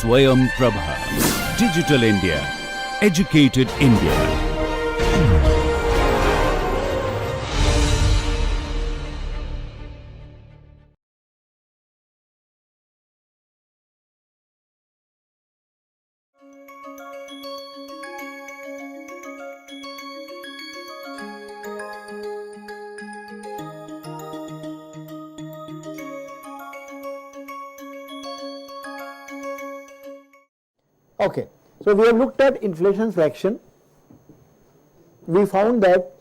Swayam Prabha. Digital India. Educated India. Okay, so we have looked at inflation fraction. We found that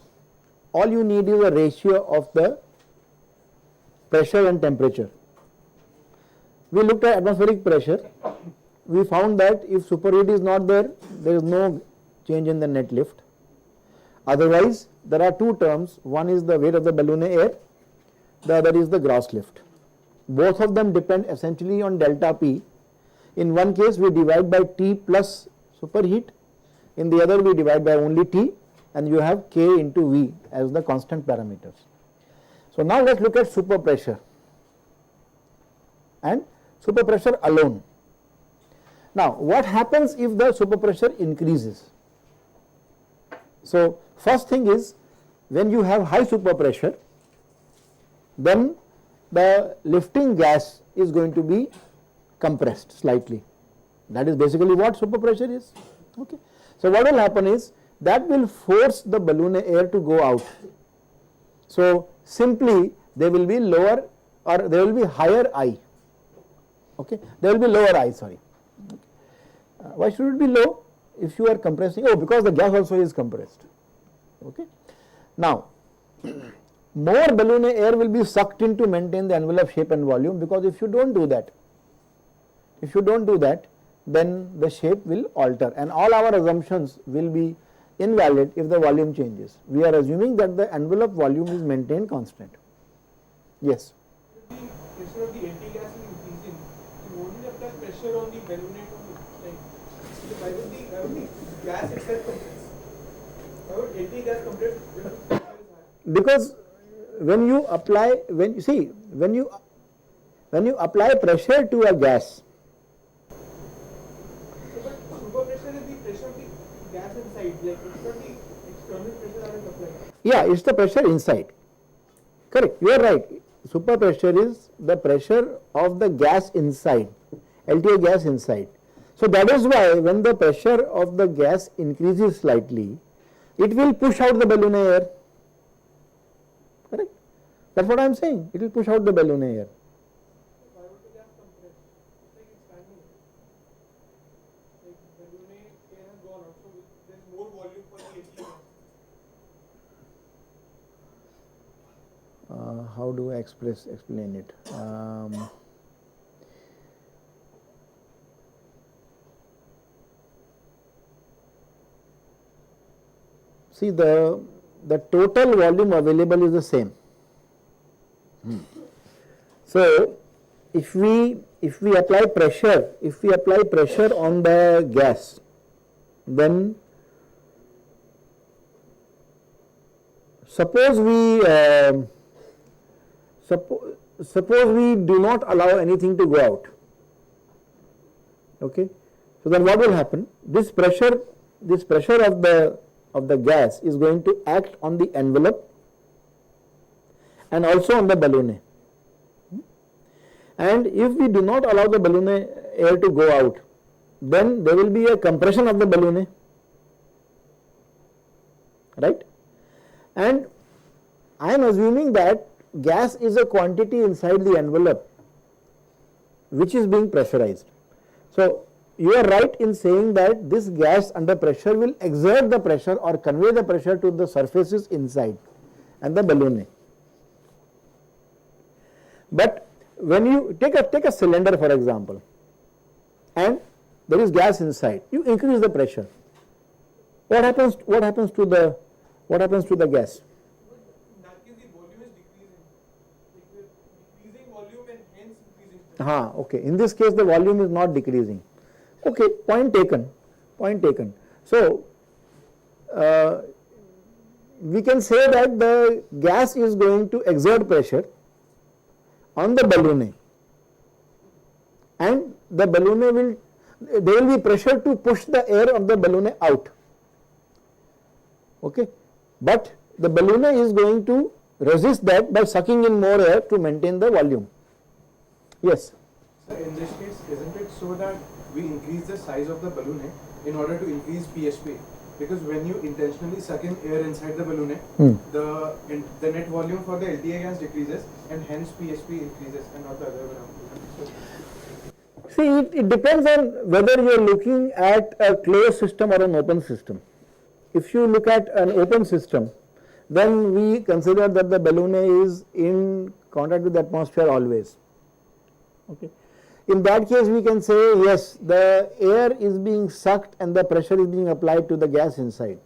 all you need is a ratio of the pressure and temperature. We looked at atmospheric pressure. We found that if superheat is not there, there is no change in the net lift. Otherwise, there are two terms. One is the weight of the balloon air, the other is the gross lift. Both of them depend essentially on delta P. In one case we divide by T plus superheat, in the other we divide by only T, and you have K into V as the constant parameters. So now let us look at superpressure and superpressure alone. Now what happens if the superpressure increases? So first thing is, when you have high superpressure, then the lifting gas is going to be compressed slightly. That is basically what superpressure is. Okay. So what will happen is, that will force the balloon air to go out. So simply there will be lower, or there will be higher I. Okay. There will be lower I, sorry. Okay. Why should it be low? If you are compressing, oh, because the gas also is compressed. Okay. Now more balloon air will be sucked in to maintain the envelope shape and volume, because if you don't do that, then the shape will alter and all our assumptions will be invalid if the volume changes. We are assuming that the envelope volume is maintained constant. Yes. Instead of the empty gas is increasing, you won't apply pressure on the balloon to, like, why would the gas itself compress? Why would empty gas compress? Because when you apply, when you apply pressure to a gas, like it's not the external pressure that is applied. Yeah, it's the pressure inside. Correct, you are right. Superpressure is the pressure of the gas inside, LTA gas inside. So that is why when the pressure of the gas increases slightly, it will push out the balloon air. Correct? That's what I am saying. It will push out the balloon air. Why would the gas compress? It's like expanding. Like balloon air has gone out, so there's more volume for the empty gas. How do I explain it? See, the total volume available is the same. So if we apply pressure, on the gas, then suppose we do not allow anything to go out. Okay. So then what will happen? This pressure of the gas is going to act on the envelope and also on the balloon. And if we do not allow the balloon air to go out, then there will be a compression of the balloon, right? And I am assuming that gas is a quantity inside the envelope which is being pressurized. So you are right in saying that this gas under pressure will exert the pressure or convey the pressure to the surfaces inside and the balloon. But when you take a cylinder, for example, and there is gas inside, you increase the pressure. What happens to the gas? Okay. In this case, the volume is not decreasing. Okay, point taken. So we can say that the gas is going to exert pressure on the balloon, and the balloon will there will be pressure to push the air of the balloon out. Okay, but the balloon is going to resist that by sucking in more air to maintain the volume. Yes. Sir, in this case, isn't it so that we increase the size of the balloon in order to increase PSP? Because when you intentionally suck in air inside the balloon, the net volume for the LTA gas decreases and hence PSP increases and not the other way around. See, it depends on whether you are looking at a closed system or an open system. If you look at an open system, then we consider that the balloon is in contact with the atmosphere always. Okay. In that case, we can say yes, the air is being sucked and the pressure is being applied to the gas inside.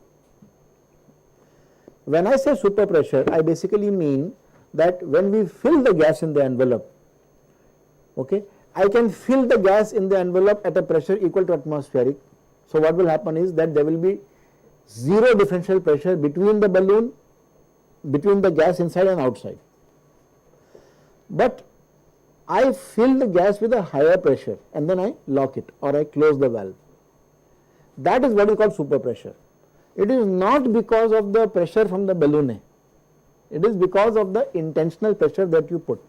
When I say superpressure, I basically mean that when we fill the gas in the envelope, okay, I can fill the gas in the envelope at a pressure equal to atmospheric. So what will happen is that there will be zero differential pressure between the balloon, between the gas inside and outside. But I fill the gas with a higher pressure and then I lock it or I close the valve. That is what is called superpressure. It is not because of the pressure from the balloon. It is because of the intentional pressure that you put.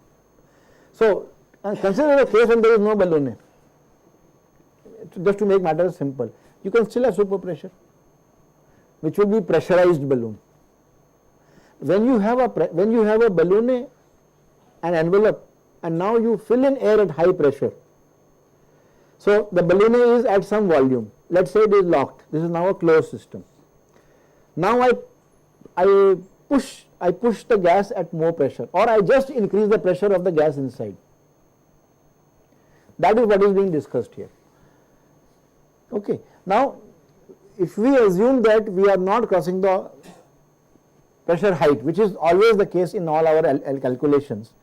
So consider a case when there is no balloon. Just to make matters simple, you can still have superpressure, which will be pressurized balloon. When you have a balloon, an envelope, and now you fill in air at high pressure. So the balloon is at some volume. Let's say it is locked. This is now a closed system. Now I push the gas at more pressure, or I just increase the pressure of the gas inside. That is what is being discussed here. Okay. Now, if we assume that we are not crossing the pressure height, which is always the case in all our calculations,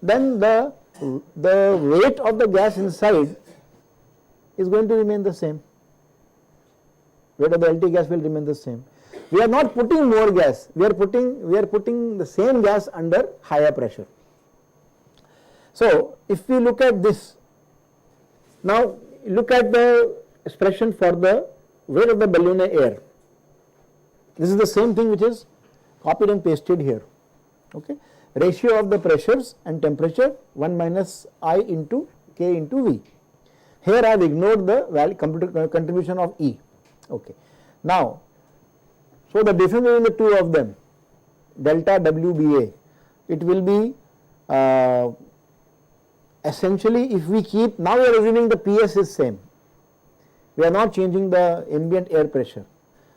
then the weight of the gas inside is going to remain the same. Weight of the LT gas will remain the same. We are not putting more gas. We are putting the same gas under higher pressure. So if we look at this, now look at the expression for the weight of the balloon air. This is the same thing which is copied and pasted here. Okay. Ratio of the pressures and temperature 1 minus I into K into V. Here I have ignored the value contribution of E. Okay. Now, so the difference between the two of them, delta WBA, it will be essentially, if we keep, now we are assuming the PS is same. We are not changing the ambient air pressure.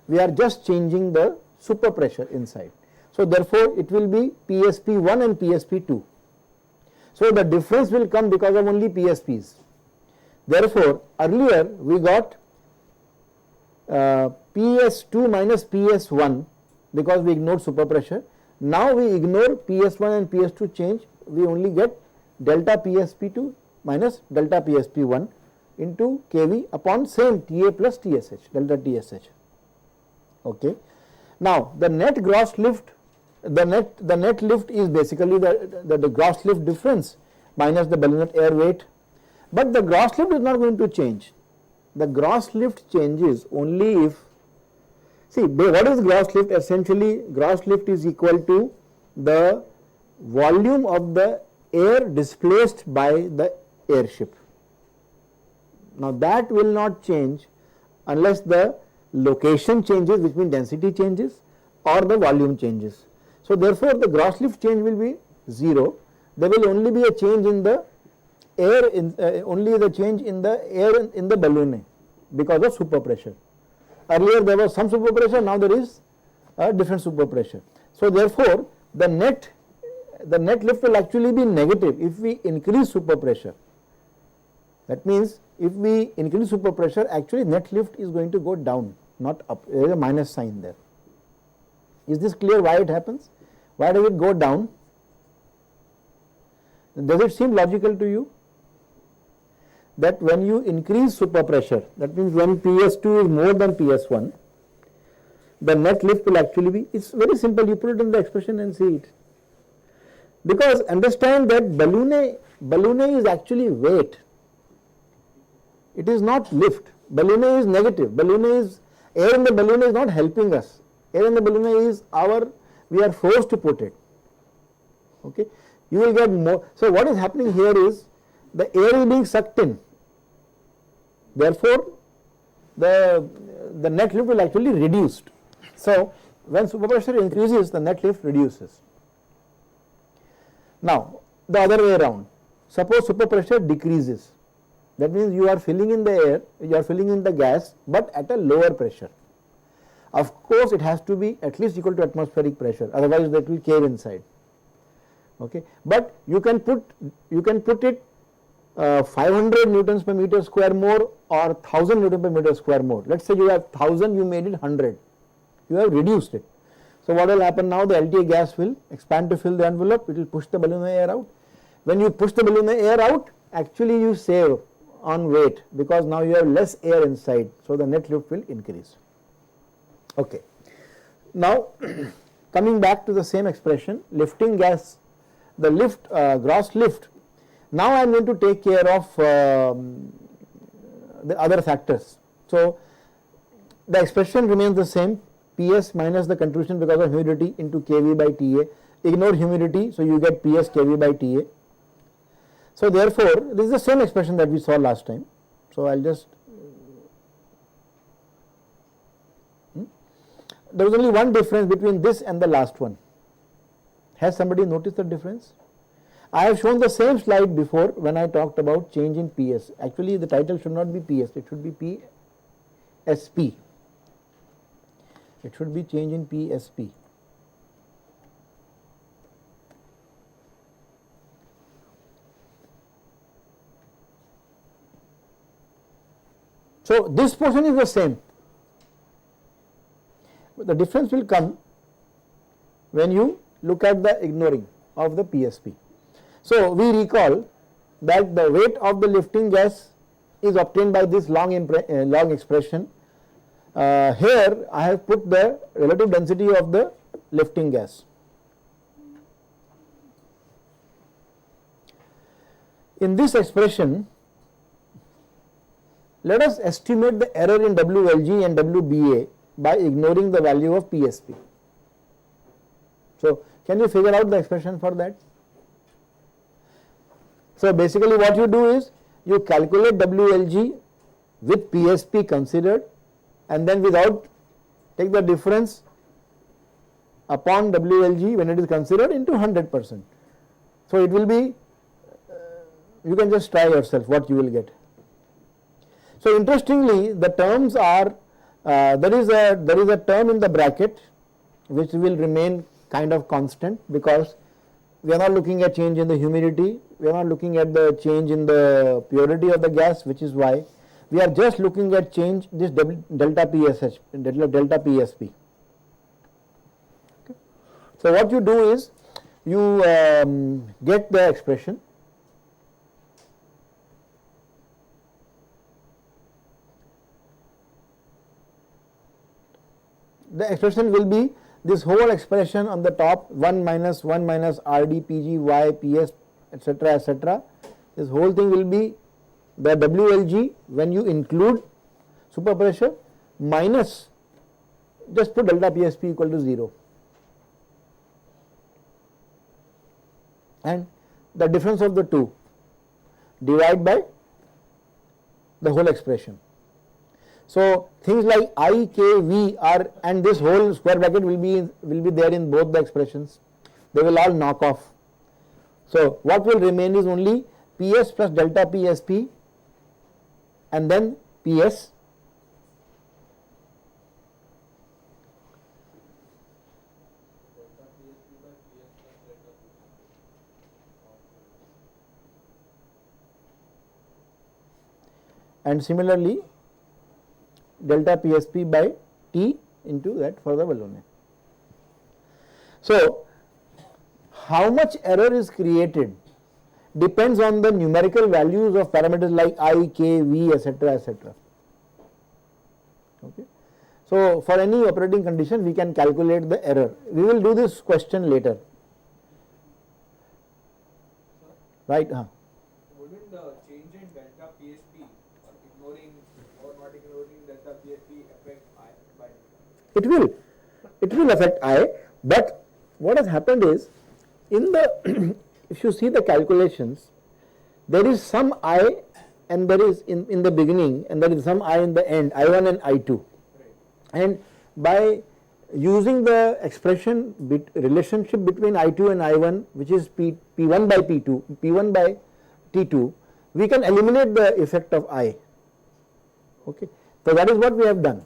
We are just changing the superpressure inside. So therefore, it will be PSP1 and PSP2. So the difference will come because of only PSPs. Therefore, earlier we got PS2 minus PS1 because we ignored superpressure. Now we ignore PS1 and PS2 change. We only get delta PSP2 minus delta PSP1 into KV upon same TA plus TSH, delta TSH. Okay. Now the net gross lift, the net lift is basically the gross lift difference minus the balloon air weight, but the gross lift is not going to change. The gross lift changes only if, see, what is gross lift? Essentially gross lift is equal to the volume of the air displaced by the airship. Now that will not change unless the location changes, which means density changes, or the volume changes. So therefore the gross lift change will be 0. There will only be a change in the air, only the change in the air in the balloon because of superpressure. Earlier there was some superpressure, now there is a different superpressure. So therefore the net lift will actually be negative if we increase superpressure. That means if we increase superpressure, actually net lift is going to go down, not up. There is a minus sign there. Is this clear why it happens? Why does it go down? Does it seem logical to you that when you increase superpressure, that means when PS2 is more than PS1, the net lift will actually be, it's very simple, you put it in the expression and see it. Because understand that balloon is actually weight. It is not lift. Balloon is negative. Air in the balloon is not helping us. Air in the balloon is we are forced to put it. Okay. You will get more. So what is happening here is the air is being sucked in. Therefore, the net lift will actually reduced. So when superpressure increases, the net lift reduces. Now the other way around. Suppose superpressure decreases. That means you are filling in the air, you are filling in the gas, but at a lower pressure. Of course, it has to be at least equal to atmospheric pressure, otherwise that will cave inside. Okay, but you can put it 500 newtons per meter square more or 1000 newtons per meter square more. Let's say you have 1000, you made it 100. You have reduced it. So what will happen now? The LTA gas will expand to fill the envelope. It will push the balloon air out. When you push the balloon air out, actually you save on weight because now you have less air inside. So the net lift will increase. Okay. Now coming back to the same expression, lifting gas, the lift, gross lift. Now I am going to take care of the other factors. So the expression remains the same, PS minus the contribution because of humidity into kV by TA. Ignore humidity, so you get PS kV by TA. So therefore, this is the same expression that we saw last time. So I'll just there is only one difference between this and the last one. Has somebody noticed the difference? I have shown the same slide before when I talked about change in PS. Actually, the title should not be PS, it should be PSP. It should be change in PSP. So this portion is the same, but the difference will come when you look at the ignoring of the PSP. So we recall that the weight of the lifting gas is obtained by this long expression. Here I have put the relative density of the lifting gas. In this expression, let us estimate the error in WLG and WBA by ignoring the value of PSP. So can you figure out the expression for that? So basically what you do is you calculate WLG with PSP considered and then take the difference upon WLG when it is considered into 100%. So it will be, you can just try yourself what you will get. So interestingly, the terms are, there is a term in the bracket which will remain kind of constant because we are not looking at change in the humidity, we are not looking at the change in the purity of the gas, which is why we are just looking at change this delta PSP. Okay. So what you do is you get the expression. The expression will be this whole expression on the top 1 minus RD PG Y PS etc. This whole thing will be the WLG when you include superpressure minus, just put delta PSP equal to 0 and the difference of the two divide by the whole expression. So things like I, K, V are, and this whole square bracket will be there in both the expressions. They will all knock off. So what will remain is only PS plus delta PSP and then PS and similarly delta PSP by T into that for the balloon. So how much error is created depends on the numerical values of parameters like I, K, V, etc. Okay. So for any operating condition we can calculate the error. We will do this question later. Right? Wouldn't the change in delta PSP or It will affect I, but what has happened is, in the if you see the calculations, there is some I and there is in the beginning and there is some I in the end, I1 and I2. And by using the expression relationship between I2 and I1, which is P1 by P1 by T2, we can eliminate the effect of I. Okay. So that is what we have done.